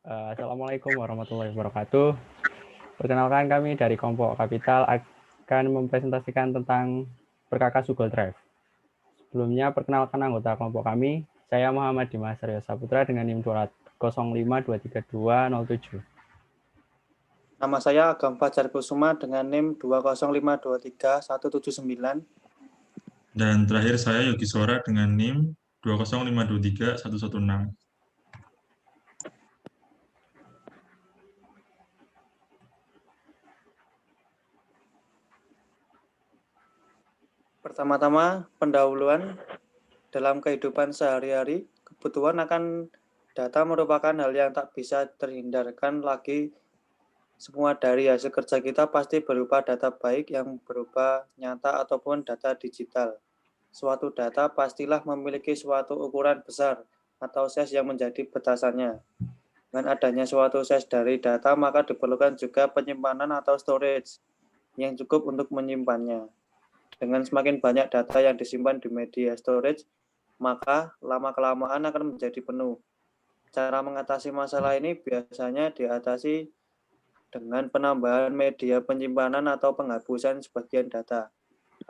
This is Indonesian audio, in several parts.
Assalamualaikum warahmatullahi wabarakatuh. Perkenalkan kami dari Kompok Kapital akan mempresentasikan tentang perkakas Google Drive. Sebelumnya perkenalkan anggota kelompok kami, saya Muhammad Dimas Aryo Saputra dengan NIM 205232207. Nama saya Agam Fajar Kusuma dengan NIM 205233179. Dan terakhir saya Yogi Sora dengan NIM 205231116. Pertama-tama, pendahuluan dalam kehidupan sehari-hari, kebutuhan akan data merupakan hal yang tak bisa terhindarkan lagi. Semua dari hasil kerja kita pasti berupa data baik yang berupa nyata ataupun data digital. Suatu data pastilah memiliki suatu ukuran besar atau size yang menjadi batasannya. Dengan adanya suatu size dari data, maka diperlukan juga penyimpanan atau storage yang cukup untuk menyimpannya. Dengan semakin banyak data yang disimpan di media storage, maka lama-kelamaan akan menjadi penuh. Cara mengatasi masalah ini biasanya diatasi dengan penambahan media penyimpanan atau penghapusan sebagian data.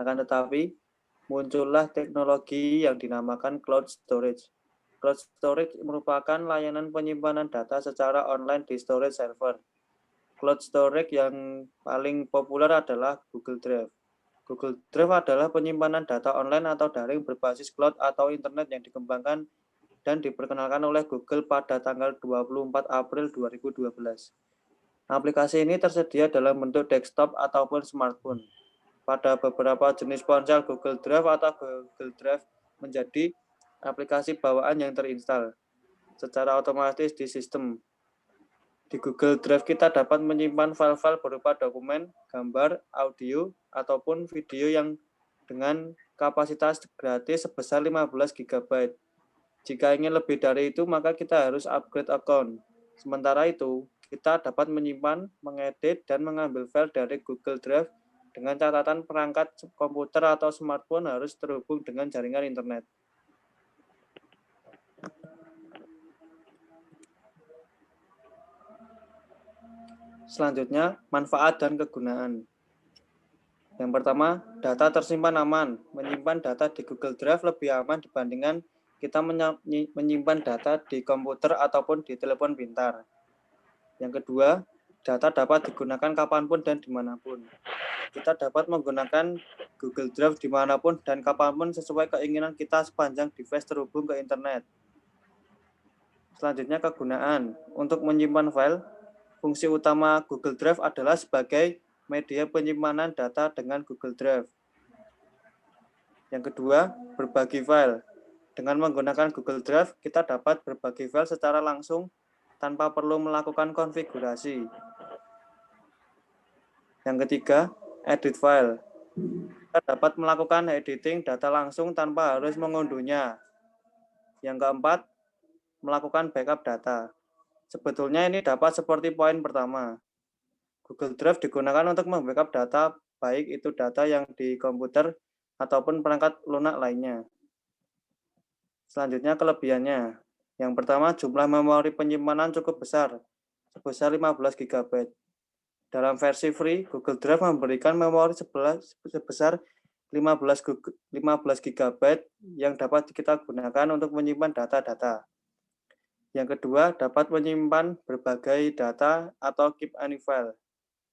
Akan tetapi, muncullah teknologi yang dinamakan cloud storage. Cloud storage merupakan layanan penyimpanan data secara online di storage server. Cloud storage yang paling populer adalah Google Drive. Google Drive adalah penyimpanan data online atau daring berbasis cloud atau internet yang dikembangkan dan diperkenalkan oleh Google pada tanggal 24 April 2012. Aplikasi ini tersedia dalam bentuk desktop ataupun smartphone. Pada beberapa jenis ponsel, Google Drive atau Google Drive menjadi aplikasi bawaan yang terinstal secara otomatis di sistem. Di Google Drive kita dapat menyimpan file-file berupa dokumen, gambar, audio, ataupun video yang dengan kapasitas gratis sebesar 15 GB. Jika ingin lebih dari itu, maka kita harus upgrade account. Sementara itu, kita dapat menyimpan, mengedit, dan mengambil file dari Google Drive dengan catatan perangkat komputer atau smartphone harus terhubung dengan jaringan internet. Selanjutnya, manfaat dan kegunaan. Yang pertama, data tersimpan aman. Menyimpan data di Google Drive lebih aman dibandingkan kita menyimpan data di komputer ataupun di telepon pintar. Yang kedua, data dapat digunakan kapanpun dan dimanapun. Kita dapat menggunakan Google Drive dimanapun dan kapanpun sesuai keinginan kita sepanjang device terhubung ke internet. Selanjutnya, kegunaan. Untuk menyimpan file, fungsi utama Google Drive adalah sebagai media penyimpanan data dengan Google Drive. Yang kedua, berbagi file. Dengan menggunakan Google Drive, kita dapat berbagi file secara langsung tanpa perlu melakukan konfigurasi. Yang ketiga, edit file. Kita dapat melakukan editing data langsung tanpa harus mengunduhnya. Yang keempat, melakukan backup data. Sebetulnya ini dapat seperti poin pertama. Google Drive digunakan untuk membackup data, baik itu data yang di komputer ataupun perangkat lunak lainnya. Selanjutnya kelebihannya. Yang pertama, jumlah memori penyimpanan cukup besar, sebesar 15 GB. Dalam versi free, Google Drive memberikan memori sebesar 15 GB yang dapat kita gunakan untuk menyimpan data-data. Yang kedua, dapat menyimpan berbagai data atau keep any file.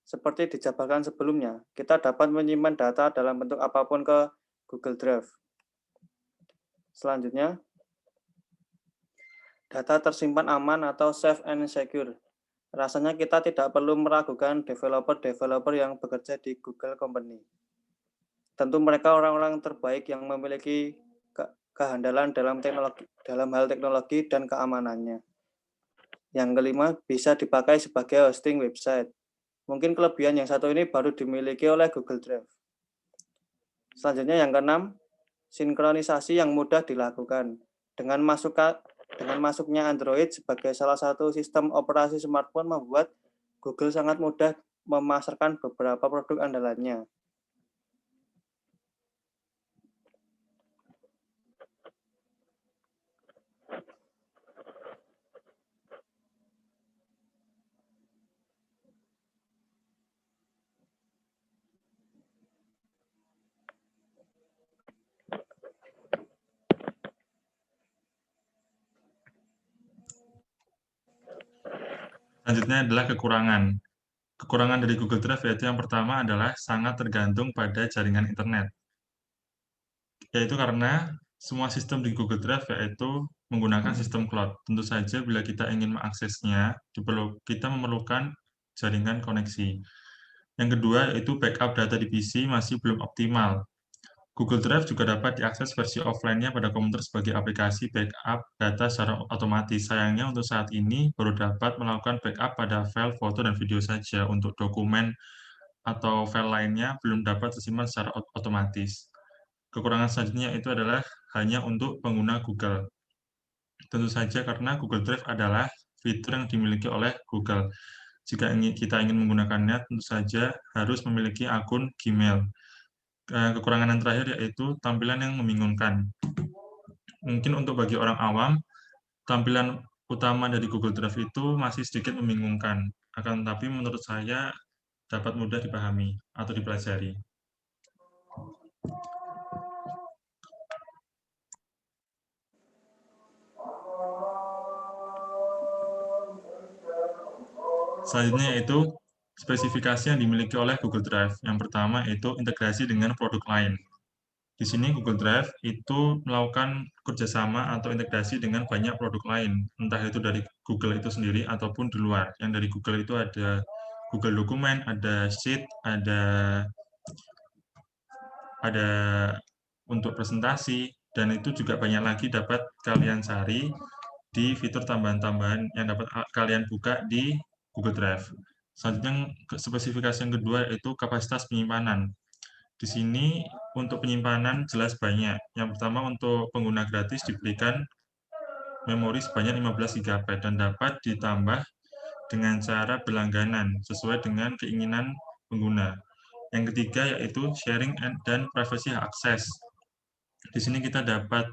Seperti dijabarkan sebelumnya, kita dapat menyimpan data dalam bentuk apapun ke Google Drive. Selanjutnya, data tersimpan aman atau safe and secure. Rasanya kita tidak perlu meragukan developer-developer yang bekerja di Google Company. Tentu mereka orang-orang terbaik yang memiliki kehandalan dalam hal teknologi dan keamanannya. Yang kelima, bisa dipakai sebagai hosting website. Mungkin kelebihan yang satu ini baru dimiliki oleh Google Drive. Selanjutnya yang keenam, sinkronisasi yang mudah dilakukan. Dengan masuknya Android sebagai salah satu sistem operasi smartphone membuat Google sangat mudah memasarkan beberapa produk andalannya. Selanjutnya adalah kekurangan. Kekurangan dari Google Drive yaitu yang pertama adalah sangat tergantung pada jaringan internet. Yaitu karena semua sistem di Google Drive yaitu menggunakan sistem cloud. Tentu saja bila kita ingin mengaksesnya, kita memerlukan jaringan koneksi. Yang kedua yaitu backup data di PC masih belum optimal. Google Drive juga dapat diakses versi offline-nya pada komputer sebagai aplikasi backup data secara otomatis. Sayangnya untuk saat ini baru dapat melakukan backup pada file foto dan video saja. Untuk dokumen atau file lainnya belum dapat tersimpan secara otomatis. Kekurangan selanjutnya itu adalah hanya untuk pengguna Google. Tentu saja karena Google Drive adalah fitur yang dimiliki oleh Google. Jika kita ingin menggunakannya, tentu saja harus memiliki akun Gmail. Kekurangan yang terakhir yaitu tampilan yang membingungkan. Mungkin untuk bagi orang awam, tampilan utama dari Google Drive itu masih sedikit membingungkan. Akan tetapi menurut saya dapat mudah dipahami atau dipelajari. Selanjutnya yaitu spesifikasi yang dimiliki oleh Google Drive. Yang pertama yaitu integrasi dengan produk lain. Di sini Google Drive itu melakukan kerjasama atau integrasi dengan banyak produk lain, entah itu dari Google itu sendiri ataupun di luar. Yang dari Google itu ada Google Dokumen, ada Sheet, ada untuk presentasi, dan itu juga banyak lagi dapat kalian cari di fitur tambahan-tambahan yang dapat kalian buka di Google Drive. Selanjutnya, spesifikasi yang kedua yaitu kapasitas penyimpanan. Di sini untuk penyimpanan jelas banyak. Yang pertama untuk pengguna gratis diberikan memori sebanyak 15 GB dan dapat ditambah dengan cara berlangganan sesuai dengan keinginan pengguna. Yang ketiga yaitu sharing dan privacy access. Di sini kita dapat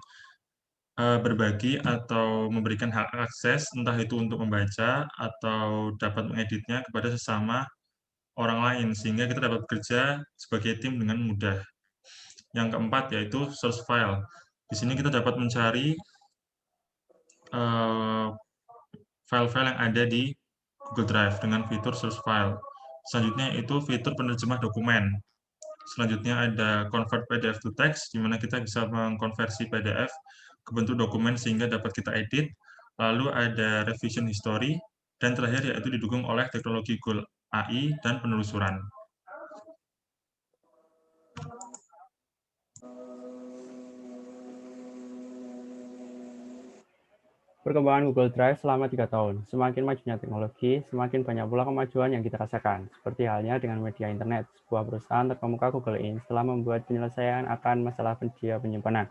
berbagi atau memberikan hak akses, entah itu untuk membaca atau dapat mengeditnya kepada sesama orang lain, sehingga kita dapat bekerja sebagai tim dengan mudah. Yang keempat yaitu source file. Di sini kita dapat mencari file-file yang ada di Google Drive dengan fitur source file. Selanjutnya itu fitur penerjemah dokumen. Selanjutnya ada convert PDF to text, di mana kita bisa mengkonversi PDF ke bentuk dokumen sehingga dapat kita edit. Lalu ada revision history, dan terakhir yaitu didukung oleh teknologi Google AI dan penelusuran. Perkembangan Google Drive selama 3 tahun. Semakin majunya teknologi, semakin banyak pula kemajuan yang kita rasakan. Seperti halnya dengan media internet, sebuah perusahaan terkemuka Google Inc. telah membuat penyelesaian akan masalah media penyimpanan.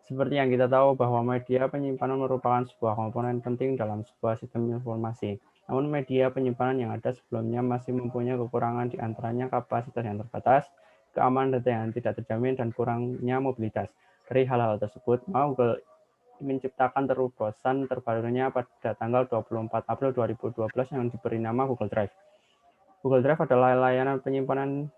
Seperti yang kita tahu bahwa media penyimpanan merupakan sebuah komponen penting dalam sebuah sistem informasi. Namun media penyimpanan yang ada sebelumnya masih mempunyai kekurangan, di antaranya kapasitas yang terbatas, keamanan data yang tidak terjamin, dan kurangnya mobilitas. Dari hal-hal tersebut, Google menciptakan terobosan terbarunya pada tanggal 24 April 2012 yang diberi nama Google Drive. Google Drive adalah layanan penyimpanan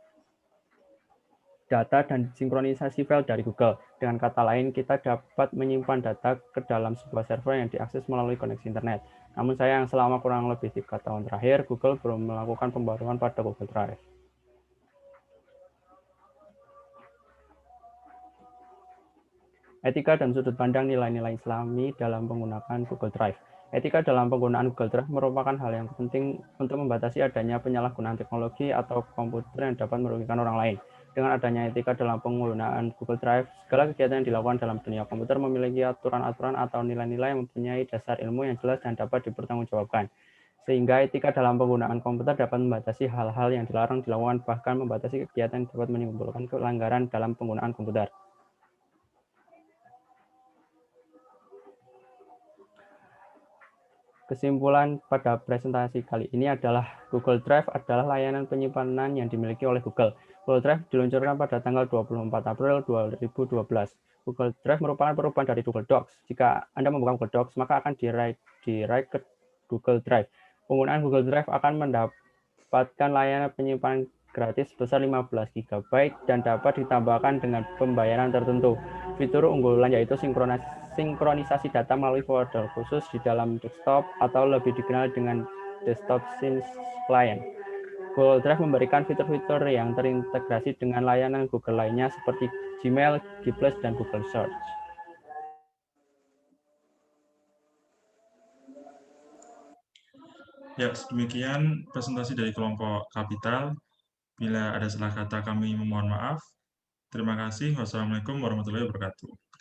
data dan sinkronisasi file dari Google. Dengan kata lain, kita dapat menyimpan data ke dalam sebuah server yang diakses melalui koneksi internet. Namun sayang, selama kurang lebih 3 tahun terakhir, Google belum melakukan pembaruan pada Google Drive. Etika dan sudut pandang nilai-nilai Islami dalam penggunaan Google Drive. Etika dalam penggunaan Google Drive merupakan hal yang penting untuk membatasi adanya penyalahgunaan teknologi atau komputer yang dapat merugikan orang lain. Dengan adanya etika dalam penggunaan Google Drive, segala kegiatan yang dilakukan dalam dunia komputer memiliki aturan-aturan atau nilai-nilai yang mempunyai dasar ilmu yang jelas dan dapat dipertanggungjawabkan. Sehingga etika dalam penggunaan komputer dapat membatasi hal-hal yang dilarang dilakukan, bahkan membatasi kegiatan yang dapat menimbulkan pelanggaran dalam penggunaan komputer. Kesimpulan pada presentasi kali ini adalah Google Drive adalah layanan penyimpanan yang dimiliki oleh Google. Google Drive diluncurkan pada tanggal 24 April 2012. Google Drive merupakan perubahan dari Google Docs. Jika Anda membuka Google Docs, maka akan di-write ke Google Drive. Penggunaan Google Drive akan mendapatkan layanan penyimpanan gratis sebesar 15 GB dan dapat ditambahkan dengan pembayaran tertentu. Fitur unggulan yaitu sinkronisasi data melalui folder khusus di dalam desktop atau lebih dikenal dengan desktop since client. Google Drive memberikan fitur-fitur yang terintegrasi dengan layanan Google lainnya seperti Gmail, G+, dan Google Search. Ya, demikian presentasi dari kelompok Kapital. Bila ada salah kata kami memohon maaf. Terima kasih. Wassalamualaikum warahmatullahi wabarakatuh.